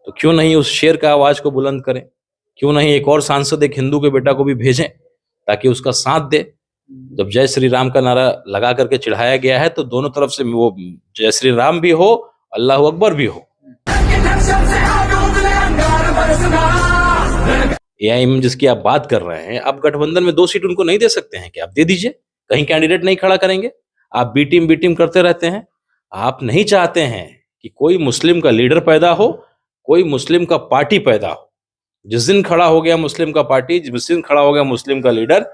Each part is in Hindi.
तो क्यों नहीं उस शेर का आवाज को बुलंद करें? क्यों नहीं एक और सांसद एक हिंदू के बेटा को भी भेजें ताकि उसका साथ दे? जब जय श्री राम का नारा लगा करके चढ़ाया गया है तो दोनों तरफ से वो जय श्री राम भी हो, अल्लाह अकबर भी हो। एआईएम जिसकी आप बात कर रहे हैं, आप गठबंधन में 2 सीट उनको नहीं दे सकते हैं कि आप दे दीजिए, कहीं कैंडिडेट नहीं खड़ा करेंगे? आप बी टीम करते रहते हैं। आप नहीं चाहते हैं कि कोई मुस्लिम का लीडर पैदा हो, कोई मुस्लिम का पार्टी पैदा हो। जिस दिन खड़ा हो गया मुस्लिम का पार्टी, जिस दिन खड़ा हो गया मुस्लिम का लीडर,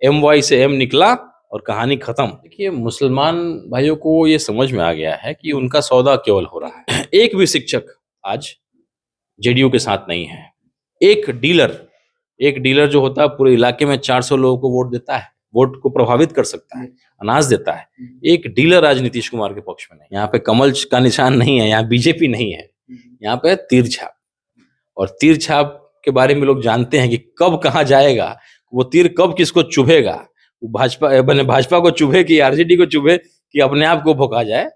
MY से M निकला और कहानी खत्म। देखिए, मुसलमान भाइयों को ये समझ में आ गया है कि उनका सौदा केवल हो रहा है। एक भी शिक्षक आज जेडीयू के साथ नहीं है। एक डीलर जो होता है पूरे इलाके में 400 लोगों को वोट देता है, वोट को प्रभावित कर सकता है, अनाज देता है। एक डीलर आज नीतीश कुमार के पक्ष में नहीं। यहाँ पे कमल का निशान नहीं है, यहाँ बीजेपी नहीं है, यहाँ पे तीर छाप। और तीर छाप के बारे में लोग जानते हैं कि कब कहाँ जाएगा, वो तीर कब किसको चुभेगा, वो भाजपा को चुभे कि आरजेडी को चुभे कि अपने आप को भोंका जाए।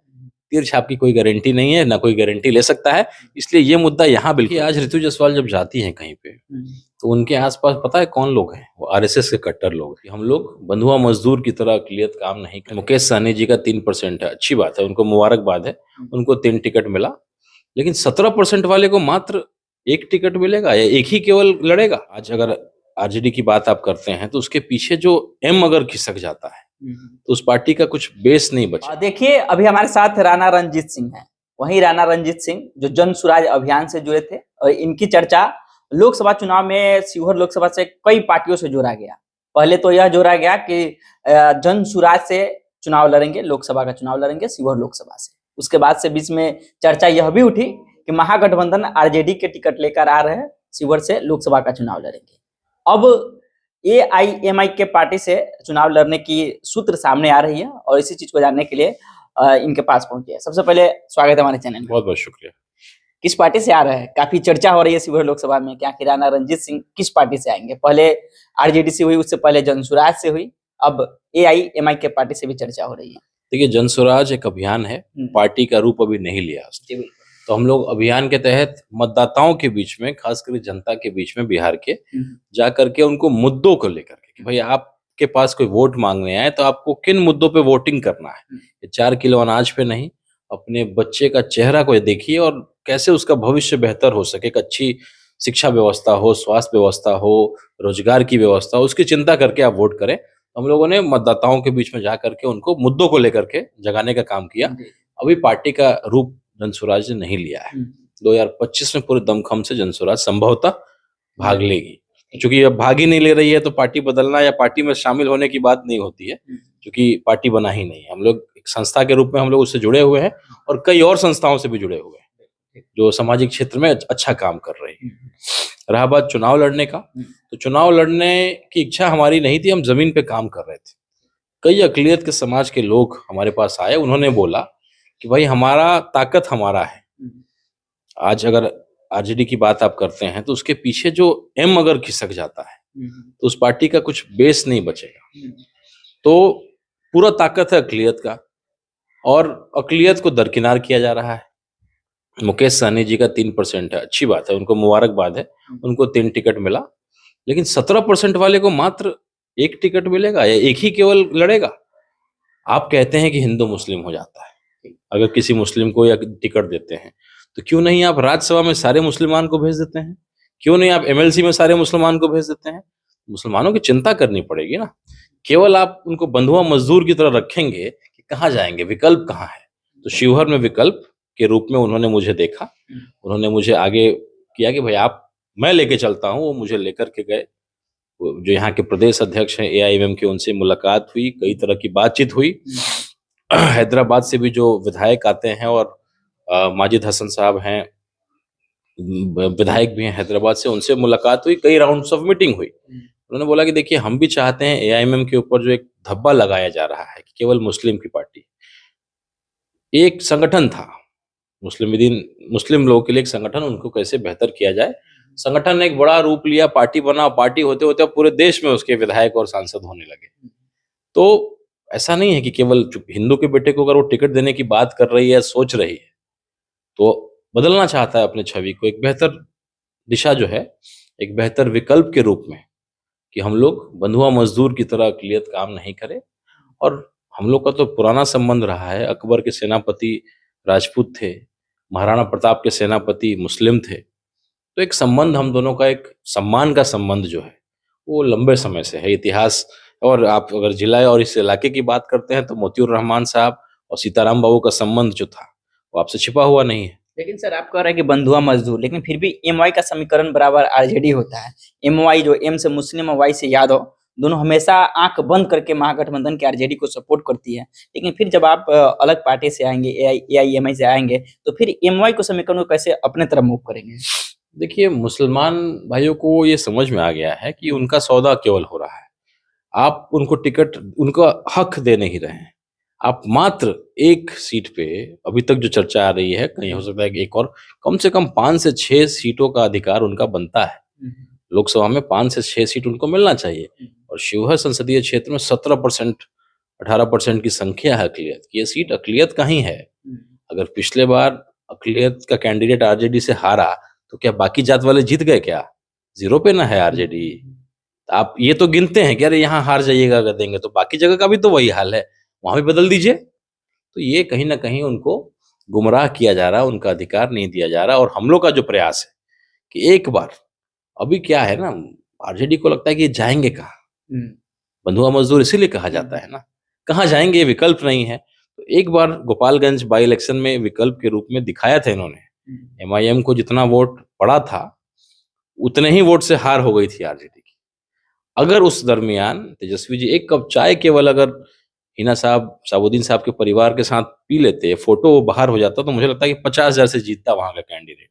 तीर छाप की कोई गारंटी नहीं है, ना कोई गारंटी ले सकता है। इसलिए ये मुद्दा यहाँ बिल्कुल, आज ऋतु जायसवाल जब जाती हैं कहीं पे तो उनके आसपास पता है कौन लोग हैं? वो आरएसएस के कट्टर लोग। हम लोग बंधुआ मजदूर की तरह अकलियत काम नहीं करते। मुकेश सहनी जी का 3% है, अच्छी बात है, उनको मुबारकबाद है, उनको 3 टिकट मिला। लेकिन 17% वाले को मात्र 1 टिकट मिलेगा या एक ही केवल लड़ेगा? आज अगर आरजेडी की बात आप करते हैं तो उसके पीछे जो एम अगर खिसक जाता है तो उस पार्टी का कुछ बेस नहीं बचा। देखिए, अभी हमारे साथ राणा रणजीत सिंह हैं। वहीं राणा रणजीत सिंह जो जन सुराज अभियान से जुड़े थे और इनकी चर्चा लोकसभा चुनाव में शिवहर लोकसभा से कई पार्टियों से जोड़ा गया। पहले तो यह जोड़ा गया कि जन सुराज से चुनाव लड़ेंगे, लोकसभा का चुनाव लड़ेंगे शिवहर लोकसभा से। उसके बाद से बीच में चर्चा यह भी उठी कि महागठबंधन आरजेडी के टिकट लेकर आ रहे हैं, शिवहर से लोकसभा का चुनाव लड़ेंगे। अब एआईएमआई के पार्टी से चुनाव लड़ने की सूत्र सामने आ रही है और इसी चीज को जानने के लिए इनके पास पहुंचे हैं। सबसे पहले स्वागत है हमारे चैनल में। बहुत बहुत शुक्रिया। किस पार्टी से आ रहे हैं? काफी चर्चा हो रही है शिवहर लोकसभा में क्या कि राणा रणजीत सिंह किस पार्टी से आएंगे? पहले आरजेडी से हुई, उससे पहले जनसुराज से हुई, अब एआईएमआई के पार्टी से भी चर्चा हो रही है। देखिए, जनसुराज एक अभियान है, पार्टी का रूप अभी नहीं लिया उसने। तो हम लोग अभियान के तहत मतदाताओं के बीच में, खासकर जनता के बीच में बिहार के जा करके उनको मुद्दों को लेकर के कि भाई आपके पास कोई वोट मांगने आए तो आपको किन मुद्दों पे वोटिंग करना है। 4 किलो अनाज पे नहीं, अपने बच्चे का चेहरा को देखिए और कैसे उसका भविष्य बेहतर हो सके, एक अच्छी शिक्षा व्यवस्था हो, स्वास्थ्य व्यवस्था हो, रोजगार की व्यवस्था हो, उसकी चिंता करके आप वोट करें। हम लोगों ने मतदाताओं के बीच में जा करके उनको मुद्दों को लेकर के जगाने का काम किया। अभी पार्टी का रूप जनसुराज ने नहीं लिया है। 2025 में पूरे दमखम से जनसुराज संभवतः भाग लेगी। क्योंकि अब भाग ही नहीं ले रही है तो पार्टी बदलना या पार्टी में शामिल होने की बात नहीं होती है, क्योंकि पार्टी बना ही नहीं है। हम लोग एक संस्था के रूप में हम लोग उससे जुड़े हुए हैं और कई और संस्थाओं से भी जुड़े हुए हैं जो सामाजिक क्षेत्र में अच्छा काम कर रही है। रहा बात चुनाव लड़ने का, तो चुनाव लड़ने की इच्छा हमारी नहीं थी, हम जमीन पे काम कर रहे थे। कई अकलियत के समाज के लोग हमारे पास आए, उन्होंने बोला कि भाई हमारा ताकत हमारा है। आज अगर आरजेडी की बात आप करते हैं तो उसके पीछे जो एम अगर खिसक जाता है तो उस पार्टी का कुछ बेस नहीं बचेगा। तो पूरा ताकत है अकलियत का और अकलियत को दरकिनार किया जा रहा है। मुकेश सहनी जी का 3% है, अच्छी बात है, उनको मुबारकबाद है, उनको 3 टिकट मिला। लेकिन 17% वाले को मात्र 1 टिकट मिलेगा या एक ही केवल लड़ेगा? आप कहते हैं कि हिंदू मुस्लिम हो जाता है अगर किसी मुस्लिम को या टिकट देते हैं, तो क्यों नहीं आप राज्यसभा में सारे मुसलमान को भेज देते हैं? क्यों नहीं आप एमएलसी में सारे मुसलमान को भेज देते हैं? मुसलमानों की चिंता करनी पड़ेगी ना। केवल आप उनको बंधुआ मजदूर की तरह रखेंगे कि कहाँ जाएंगे, विकल्प कहाँ है? तो शिवहर में विकल्प के रूप में उन्होंने मुझे देखा, उन्होंने मुझे आगे किया कि भाई आप, मैं लेके चलता हूँ। वो मुझे लेकर के गए, जो यहाँ के प्रदेश अध्यक्ष हैं एआईएमएम के, उनसे मुलाकात हुई, कई तरह की बातचीत हुई। हैदराबाद से भी जो विधायक आते हैं और माजिद हसन साहब हैं, विधायक भी हैं हैदराबाद से, उनसे मुलाकात हुई, कई राउंड्स ऑफ मीटिंग हुई। उन्होंने बोला कि देखिए हम भी चाहते हैं एआईएमएम के ऊपर जो एक धब्बा लगाया जा रहा है कि केवल मुस्लिम की पार्टी, एक संगठन था मुस्लिम लोगों के लिए, एक संगठन, उनको कैसे बेहतर किया जाए। संगठन ने एक बड़ा रूप लिया, पार्टी बना, पार्टी होते होते पूरे देश में उसके विधायक और सांसद होने लगे। तो ऐसा नहीं है कि केवल हिंदू के बेटे को अगर वो टिकट देने की बात कर रही है, सोच रही है, तो बदलना चाहता है अपने छवि को, एक बेहतर दिशा जो है, एक बेहतर विकल्प के रूप में, कि हम लोग बंधुआ मजदूर की तरह अकलियत काम नहीं करें। और हम लोग का तो पुराना संबंध रहा है, अकबर के सेनापति राजपूत थे, महाराणा प्रताप के सेनापति मुस्लिम थे, तो एक संबंध हम दोनों का, एक सम्मान का संबंध जो है वो लंबे समय से है, इतिहास। और आप अगर जिला और इस इलाके की बात करते हैं तो मोतियुर रहमान साहब और सीताराम बाबू का संबंध जो था वो आपसे छिपा हुआ नहीं है। लेकिन सर आप कह रहे हैं कि बंधुआ मजदूर, लेकिन फिर भी एमवाई का समीकरण बराबर आरजेडी होता है। एमवाई जो एम से मुस्लिम और वाई से यादव, दोनों हमेशा आंख बंद करके महागठबंधन के आरजेडी को सपोर्ट करती है। लेकिन फिर जब आप अलग पार्टी से आएंगे, एआईएमआई से आएंगे, तो फिर एमवाई को समीकरण को कैसे अपने तरफ मूव करेंगे? देखिए, मुसलमान भाइयों को ये समझ में आ गया है कि उनका सौदा केवल हो रहा है, आप उनको टिकट, उनका हक दे नहीं रहे हैं। आप मात्र एक सीट पे, अभी तक जो चर्चा आ रही है, कहीं हो सकता है कि एक और, कम से कम 5 से 6 सीटों का अधिकार उनका बनता है। लोकसभा में 5 से 6 सीट उनको मिलना चाहिए। और शिवहर संसदीय क्षेत्र में 17%, 18% की संख्या है अकलियत की। ये सीट अकलियत का ही है। अगर पिछले बार अकलियत का कैंडिडेट आरजेडी से हारा, तो क्या बाकी जात वाले जीत गए? क्या जीरो पे ना है आरजेडी? आप ये तो गिनते हैं कि अरे यहाँ हार जाइएगा अगर देंगे, तो बाकी जगह का भी तो वही हाल है, वहां भी बदल दीजिए। तो ये कहीं ना कहीं उनको गुमराह किया जा रहा है, उनका अधिकार नहीं दिया जा रहा। और हम लोग का जो प्रयास है कि एक बार, अभी क्या है ना, आरजेडी को लगता है कि ये जाएंगे कहाँ, बंधुआ मजदूर इसीलिए कहा जाता है ना, कहाँ जाएंगे, विकल्प नहीं है। तो एक बार गोपालगंज बाई इलेक्शन में विकल्प के रूप में दिखाया था इन्होंने। एमआईएम को जितना वोट पड़ा था उतने ही वोट से हार हो गई थी आरजेडी की। अगर उस दरमियान तेजस्वी जी एक कप चाय केवल अगर हिना साहब, साबुद्दीन साहब के परिवार के साथ पी लेते, फोटो बाहर हो जाता, तो मुझे लगता है कि 50,000 से जीतता वहां का कैंडिडेट।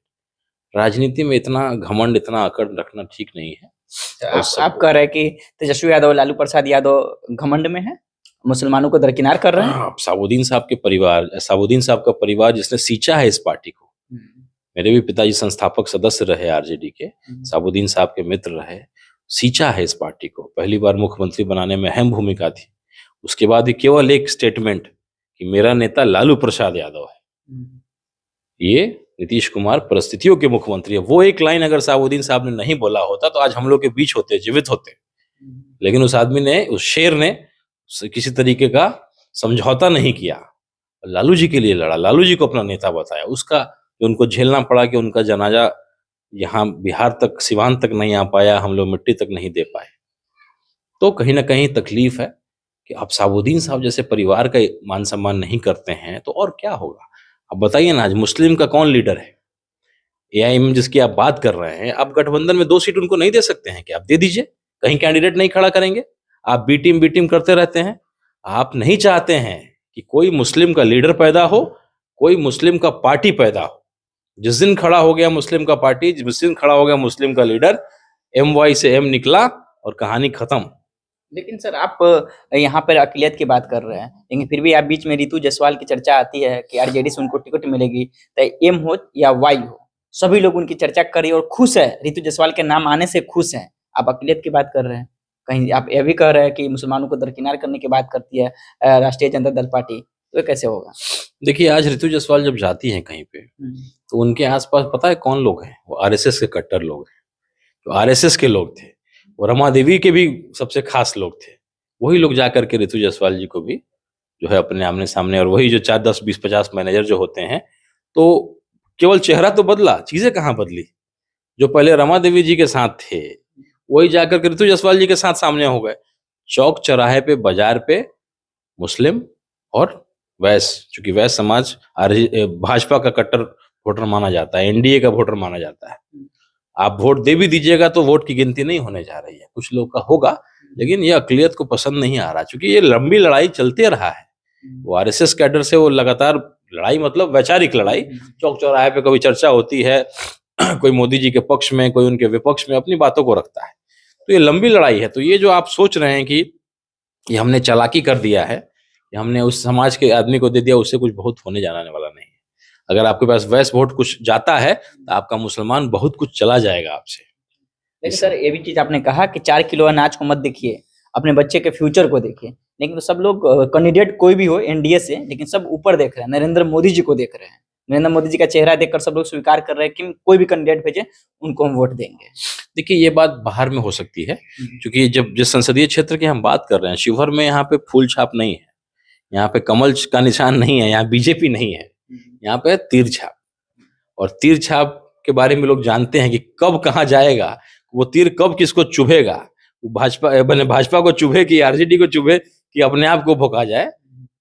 राजनीति में इतना घमंड, इतना अकड़ रखना ठीक नहीं है। आप कह रहे हैं कि तेजस्वी यादव, लालू प्रसाद यादव घमंड में है, मुसलमानों को दरकिनार कर रहे हैं। साबुद्दीन साहब के परिवार, साबुद्दीन साहब का परिवार जिसने सींचा है इस पार्टी को, मेरे भी पिताजी संस्थापक सदस्य रहे आरजेडी के, साबुद्दीन साहब के मित्र रहे, सींचा है इस पार्टी को, पहली बार मुख्यमंत्री बनाने में अहम भूमिका थी। उसके बाद ही केवल एक स्टेटमेंट कि मेरा नेता लालू प्रसाद यादव है, ये नीतीश कुमार परिस्थितियों के मुख्यमंत्री है। वो एक लाइन अगर साबुद्दीन साहब ने नहीं बोला होता तो आज हम लोग के बीच होते, जीवित होते। लेकिन उस आदमी ने, उस शेर ने किसी तरीके का समझौता नहीं किया, लालू जी के लिए लड़ा, लालू जी को अपना नेता बताया। उसका जो उनको झेलना पड़ा कि उनका जनाजा यहाँ बिहार तक, सिवान तक नहीं आ पाया, हम लोग मिट्टी तक नहीं दे पाए, तो कहीं ना कहीं तकलीफ है कि आप साबुद्दीन साहब जैसे परिवार का मान सम्मान नहीं करते हैं तो और क्या होगा। अब बताइए ना, आज मुस्लिम का कौन लीडर है? एआईएम जिसकी आप बात कर रहे हैं, आप गठबंधन में 2 सीट उनको नहीं दे सकते हैं कि आप दे दीजिए, कहीं कैंडिडेट नहीं खड़ा करेंगे? आप बी टीम करते रहते हैं। आप नहीं चाहते हैं कि कोई मुस्लिम का लीडर पैदा हो, कोई मुस्लिम का पार्टी पैदा हो। जिस दिन खड़ा हो गया मुस्लिम का पार्टी, जिस दिन खड़ा हो गया मुस्लिम का लीडर, एमवाई से एम निकला और कहानी खत्म। लेकिन सर आप यहाँ पर अकलियत की बात कर रहे हैं, लेकिन फिर भी आप बीच में रितु जायसवाल की चर्चा आती है कि आरजेडी से उनको टिकट मिलेगी, चाहे एम हो या वाई हो, सभी लोग उनकी चर्चा कर रही है और खुश है, रितु जायसवाल के नाम आने से खुश हैं। आप अकलियत की बात कर रहे हैं, कहीं आप यह भी कह रहे हैं कि मुसलमानों को दरकिनार करने की बात करती है राष्ट्रीय जनता दल पार्टी, तो कैसे होगा? देखिए, आज रितु जायसवाल जब जाती हैं कहीं पे, तो उनके आसपास पता है कौन लोग हैं? वो आरएसएस के कट्टर लोग हैं। तो आरएसएस के लोग थे, वो रमा देवी के भी सबसे खास लोग थे। वही लोग जाकर के रितु जायसवाल जी को भी जो है अपने आमने सामने, और वही जो 4, 10, 20, 50 मैनेजर जो होते हैं, तो केवल चेहरा तो बदला, चीजें कहाँ बदली। जो पहले रमा देवी जी के साथ थे वही जाकर के रितु जायसवाल जी के साथ सामने हो गए। चौक चौराहे पे, बाजार पे मुस्लिम और वैश्य, चूंकि वैश्य समाज भाजपा का कट्टर वोटर माना जाता है, एनडीए का वोटर माना जाता है। आप वोट दे भी दीजिएगा तो वोट की गिनती नहीं होने जा रही है, कुछ लोग का होगा, लेकिन ये अकलियत को पसंद नहीं आ रहा, क्योंकि ये लंबी लड़ाई चलते रहा है। वो आरएसएस कैडर से वो लगातार लड़ाई, मतलब वैचारिक लड़ाई, चौक चौराहे पे कभी चर्चा होती है, कोई मोदी जी के पक्ष में, कोई उनके विपक्ष में अपनी बातों को रखता है। तो ये लंबी लड़ाई है। तो ये जो आप सोच रहे हैं कि ये हमने चालाकी कर दिया है, हमने उस समाज के आदमी को दे दिया, उससे कुछ बहुत होने जाने वाला नहीं है। अगर आपके पास वैश्य वोट कुछ जाता है तो आपका मुसलमान बहुत कुछ चला जाएगा आपसे। लेकिन सर ये भी चीज आपने कहा कि 4 किलो अनाज को मत देखिए, अपने बच्चे के फ्यूचर को देखिए। लेकिन तो सब लोग कैंडिडेट कोई भी हो एनडीए से, लेकिन सब ऊपर देख रहे हैं, नरेंद्र मोदी जी को देख रहे हैं। नरेंद्र मोदी जी का चेहरा देखकर सब लोग स्वीकार कर रहे हैं कि कोई भी कैंडिडेट भेजे उनको हम वोट देंगे। देखिए ये बात बाहर में हो सकती है, क्योंकि जब जिस संसदीय क्षेत्र की हम बात कर रहे हैं, शिवहर में यहाँ पे फूल छाप नहीं है, यहाँ पे कमल का निशान नहीं है, यहाँ बीजेपी नहीं है, यहाँ पे तीर छाप। और तीर छाप के बारे में लोग जानते हैं कि कब कहाँ जाएगा, वो तीर कब किसको चुभेगा, वो भाजपा को चुभे कि आरजेडी को चुभे कि अपने आप को भोंका जाए,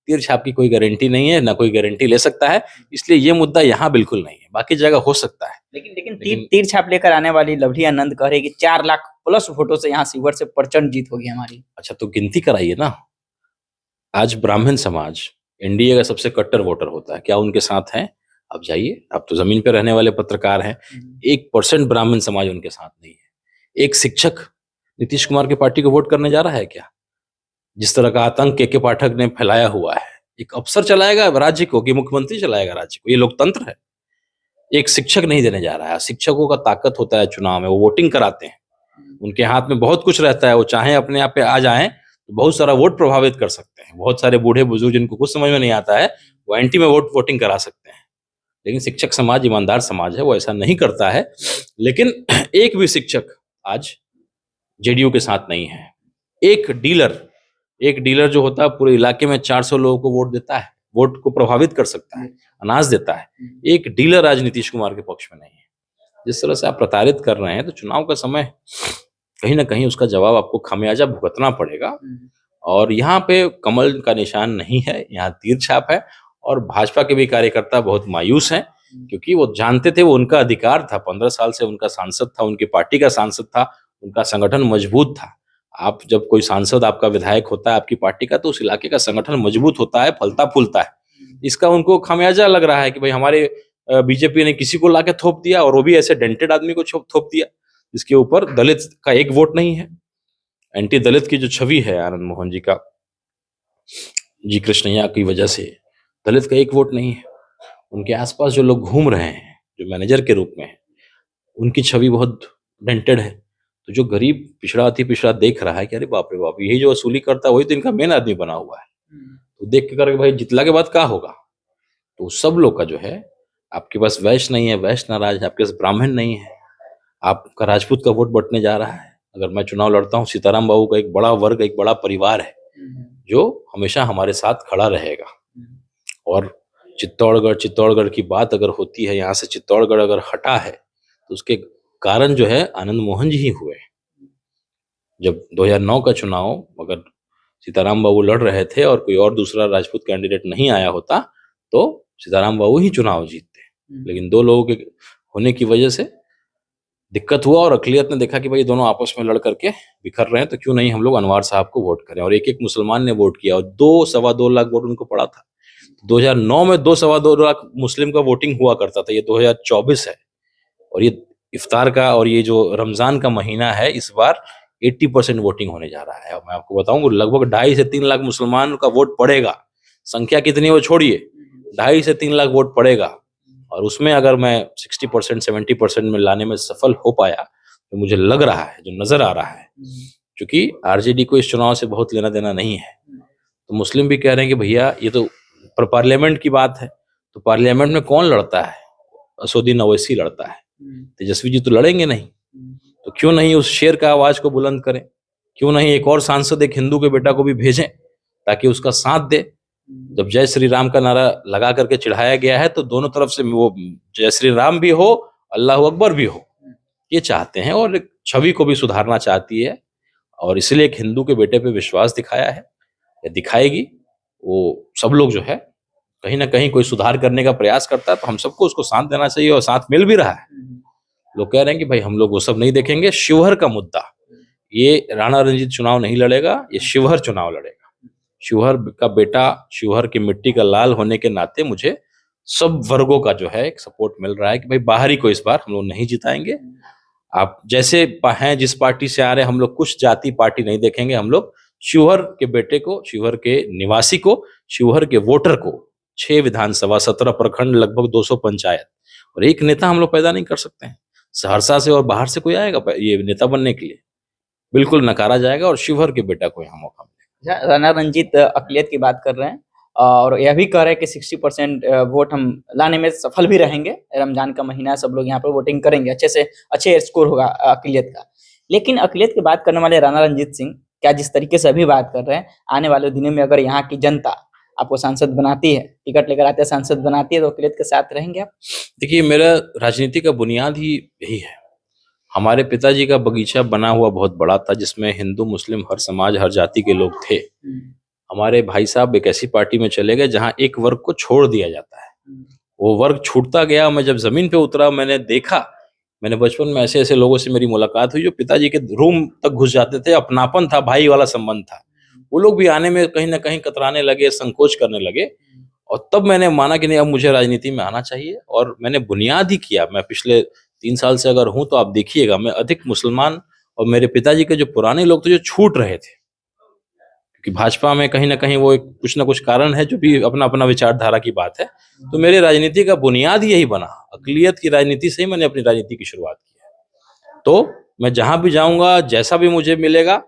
तीर छाप की कोई गारंटी नहीं है, ना कोई गारंटी ले सकता है। इसलिए ये मुद्दा यहाँ बिल्कुल नहीं है, बाकी जगह हो सकता है। लेकिन तीर छाप लेकर आने वाली लवली आनंद कह रहे कि 4 लाख प्लस वोटों से यहाँ शिवहर से प्रचंड जीत होगी हमारी। अच्छा तो गिनती कराइए ना। आज ब्राह्मण समाज एनडीए का सबसे कट्टर वोटर होता है, क्या उनके साथ हैं? आप जाइए, आप तो जमीन पे रहने वाले पत्रकार हैं, 1% ब्राह्मण समाज उनके साथ नहीं है। एक शिक्षक नीतीश कुमार की पार्टी को वोट करने जा रहा है क्या? जिस तरह का आतंक के पाठक ने फैलाया हुआ है, एक अफसर चलाएगा राज्य को कि मुख्यमंत्री चलाएगा राज्य को? ये लोकतंत्र है। एक शिक्षक नहीं देने जा रहा है। शिक्षकों का ताकत होता है चुनाव में, वो वोटिंग कराते हैं, उनके हाथ में बहुत कुछ रहता है, वो चाहे अपने आप पे आ जाएं तो बहुत सारा वोट प्रभावित कर सकते हैं। बहुत सारे बूढ़े बुजुर्ग जिनको कुछ समझ में नहीं आता है, वो एंटी में वोटिंग करा सकते हैं। लेकिन शिक्षक समाज ईमानदार समाज है, वो ऐसा नहीं करता है। लेकिन एक भी शिक्षक आज जेडीयू के साथ नहीं है। एक डीलर जो होता है पूरे इलाके में 400 लोगों को वोट देता है, वोट को प्रभावित कर सकता है, अनाज देता है। एक डीलर आज नीतीश कुमार के पक्ष में नहीं है। जिस तरह से आप प्रताड़ित कर रहे हैं, तो चुनाव का समय कहीं ना कहीं उसका जवाब आपको खामियाजा भुगतना पड़ेगा। और यहाँ पे कमल का निशान नहीं है, यहाँ तीर छाप है। और भाजपा के भी कार्यकर्ता बहुत मायूस हैं, क्योंकि वो जानते थे वो उनका अधिकार था, 15 साल से उनका सांसद था, उनकी पार्टी का सांसद था, उनका संगठन मजबूत था। आप जब कोई सांसद आपका विधायक होता है आपकी पार्टी का, तो उस इलाके का संगठन मजबूत होता है, फलता फूलता है। इसका उनको खामियाजा लग रहा है कि भाई हमारे बीजेपी ने किसी को लाके थोप दिया, और वो भी ऐसे डेंटेड आदमी को थोप दिया जिसके ऊपर दलित का एक वोट नहीं है। एंटी दलित की जो छवि है आनंद मोहन जी का, जी कृष्णैया की वजह से दलित का एक वोट नहीं है। उनके आसपास जो लोग घूम रहे हैं, जो मैनेजर के रूप में है, उनकी छवि बहुत डेंटेड है। तो जो गरीब पिछड़ा अति पिछड़ा देख रहा है कि अरे बाप रे बाप, यही जो वसूली करता है वही तो इनका मेन आदमी बना हुआ है, तो देख के करके भाई जितला के बाद क्या होगा। तो सब लोग का जो है, आपके पास वैश्य नहीं है, वैश्य नाराज है, आपके पास ब्राह्मण नहीं है, आपका राजपूत का वोट बंटने जा रहा है। अगर मैं चुनाव लड़ता हूँ, सीताराम बाबू का एक बड़ा वर्ग, एक बड़ा परिवार है जो हमेशा हमारे साथ खड़ा रहेगा। और चित्तौड़गढ़ की बात अगर होती है, यहाँ से चित्तौड़गढ़ अगर हटा है तो उसके कारण जो है आनंद मोहन जी ही हुए। जब 2009 का चुनाव अगर सीताराम बाबू लड़ रहे थे और कोई और दूसरा राजपूत कैंडिडेट नहीं आया होता, तो सीताराम बाबू ही चुनाव जीतते। लेकिन 2 लोगों के होने की वजह से दिक्कत हुआ, और अकलियत ने देखा कि भाई दोनों आपस में लड़ करके बिखर रहे हैं, तो क्यों नहीं हम लोग अनवर साहब को वोट करें। और एक मुसलमान ने वोट किया, और 2-2.25 लाख वोट उनको पड़ा था। 2009 में 2-2.25 लाख मुस्लिम का वोटिंग हुआ करता था। ये 2024 है, और ये इफ्तार का और ये जो रमजान का महीना है, इस बार 80% वोटिंग होने जा रहा है। और मैं आपको बताऊं, लगभग 2.5 से 3 लाख मुसलमान का वोट पड़ेगा। संख्या कितनी है वो छोड़िए, 2.5 से 3 लाख वोट पड़ेगा। और उसमें अगर मैं 60% 70% में लाने में सफल हो पाया, तो मुझे लग रहा है, जो नजर आ रहा है, क्योंकि आरजेडी को इस चुनाव से बहुत लेना देना नहीं है, तो मुस्लिम भी कह रहे हैं कि भैया ये तो पार्लियामेंट की बात है, तो पार्लियामेंट में कौन लड़ता है? असदुद्दीन ओवैसी लड़ता है, तेजस्वी जी तो लड़ेंगे नहीं। तो क्यों नहीं उस शेर का आवाज को बुलंद करें? क्यों नहीं एक और सांसद एक हिंदू के बेटा को भी भेजें ताकि उसका साथ दे? जब जय श्री राम का नारा लगा करके चढ़ाया गया है, तो दोनों तरफ से वो जय श्री राम भी हो, अल्लाह अकबर भी हो, ये चाहते हैं। और एक छवि को भी सुधारना चाहती है, और इसलिए एक हिंदू के बेटे पे विश्वास दिखाया है, या दिखाएगी। वो सब लोग जो है कहीं ना कहीं कोई सुधार करने का प्रयास करता है, तो हम सबको उसको साथ देना चाहिए, और साथ मिल भी रहा है। लोग कह रहे हैं कि भाई हम लोग वो सब नहीं देखेंगे। शिवहर का मुद्दा, ये राणा रंजीत चुनाव नहीं लड़ेगा, ये शिवहर चुनाव लड़ेगा। शिवहर का बेटा, शिवहर की मिट्टी का लाल होने के नाते मुझे सब वर्गों का जो है एक सपोर्ट मिल रहा है कि भाई बाहरी को इस बार हम लोग नहीं जिताएंगे। आप जैसे हैं, जिस पार्टी से आ रहे हैं, हम लोग कुछ जाति पार्टी नहीं देखेंगे। हम लोग शिवहर के बेटे को, शिवहर के निवासी को, शिवहर के वोटर को 6 विधानसभा, 17 प्रखंड, लगभग 200 पंचायत, और एक नेता हम लोग पैदा नहीं कर सकते हैं सहरसा से और बाहर से कोई आएगा ये नेता बनने के लिए? बिल्कुल नकारा जाएगा, और शिवहर के बेटा को यहाँ मौका मिलेगा। राणा रंजीत अकलियत की बात कर रहे हैं, और यह भी कह रहे हैं कि 60% वोट हम लाने में सफल भी रहेंगे। रमजान का महीना, सब लोग यहाँ पर वोटिंग करेंगे, अच्छे स्कोर होगा अक़लियत का। लेकिन अक़लियत की बात करने वाले राणा रंजीत सिंह क्या जिस तरीके से अभी बात कर रहे हैं, आने वाले दिनों में अगर यहाँ की जनता आपको सांसद बनाती है, टिकट लेकर आते हैं, सांसद बनाती है, तो अक़लियत के साथ रहेंगे आप? देखिए, मेरा राजनीति का बुनियाद ही यही है। हमारे पिताजी का बगीचा बना हुआ बहुत बड़ा था, जिसमें हिंदू मुस्लिम हर समाज हर जाति के लोग थे। हमारे भाई साहब एक ऐसी पार्टी में चले गए जहां एक वर्ग को छोड़ दिया जाता है, वो वर्ग छूटता गया। मैं जब जमीन पे उतरा, मैंने देखा, मैंने बचपन में ऐसे ऐसे लोगों से मेरी मुलाकात हुई जो पिताजी के रूम तक घुस जाते थे, अपनापन था, भाई वाला संबंध था। वो लोग भी आने में कहीं ना कहीं कतराने लगे, संकोच करने लगे, और तब मैंने माना कि नहीं, अब मुझे राजनीति में आना चाहिए। और मैंने बुनियाद ही किया। मैं पिछले 3 साल से अगर हूं तो आप देखिएगा, मैं अधिक मुसलमान और मेरे पिताजी के जो पुराने लोग थे जो छूट रहे थे, क्योंकि भाजपा में कहीं ना कहीं वो कुछ ना कुछ कारण है, जो भी अपना अपना विचारधारा की बात है। तो मेरे राजनीति का बुनियाद यही बना, अक़लियत की राजनीति से ही मैंने अपनी राजनीति की शुरुआत की है। तो मैं जहां भी जाऊंगा, जैसा भी मुझे मिलेगा,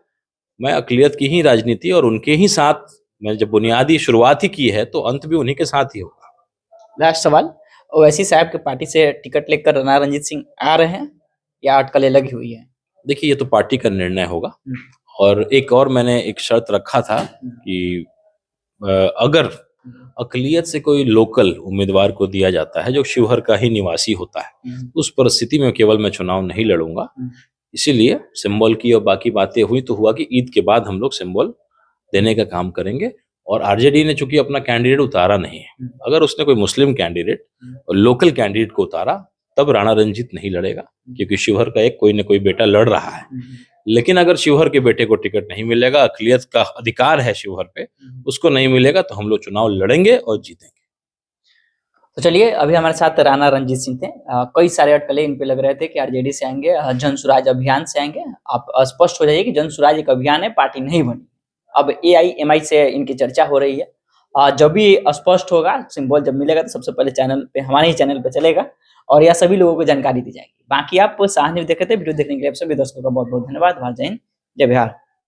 मैं अक़लियत की ही राजनीति और उनके ही साथ, मैंने जब बुनियादी शुरुआत ही की है तो अंत भी उन्हीं के साथ ही होगा। लास्ट सवाल, ओवैसी साहब की पार्टी से टिकट लेकर राणा रंजीत सिंह आ रहे हैं या अटकलें लगी हुई है? देखिए, ये तो पार्टी का निर्णय होगा। और एक और मैंने एक शर्त रखा था कि अगर अक़लियत से कोई लोकल उम्मीदवार को दिया जाता है जो शिवहर का ही निवासी होता है, उस परिस्थिति में केवल मैं चुनाव नहीं लड़ूंगा। इसीलिए सिंबल की और बाकी बातें हुई तो हुआ कि ईद के बाद हम लोग सिंबल देने का काम करेंगे। और आरजेडी ने चूंकि अपना कैंडिडेट उतारा नहीं है, अगर उसने कोई मुस्लिम कैंडिडेट और लोकल कैंडिडेट को उतारा, तब राणा रंजीत नहीं लड़ेगा, क्योंकि शिवहर का एक कोई न कोई बेटा लड़ रहा है। लेकिन अगर शिवहर के बेटे को टिकट नहीं मिलेगा, अक़लियत का अधिकार है शिवहर पे, उसको नहीं मिलेगा, तो हम लोग चुनाव लड़ेंगे और जीतेंगे। तो चलिए, अभी हमारे साथ राणा रंजीत सिंह थे। कई सारे अटकलें इन पे लग रहे थे कि आरजेडी से आएंगे, जन स्वराज अभियान से आएंगे। आप स्पष्ट हो जाइए कि जन स्वराज एक अभियान है, पार्टी नहीं बनी। अब AIMI से इनकी चर्चा हो रही है। जब भी स्पष्ट होगा, सिंबल जब मिलेगा, तो सबसे पहले चैनल पे, हमारे ही चैनल पे चलेगा और यह सभी लोगों को जानकारी दी जाएगी। बाकी आप साहनी देखे थे, वीडियो देखने के लिए आप सभी दर्शकों का बहुत बहुत धन्यवाद। जय हिंद, जय बिहार।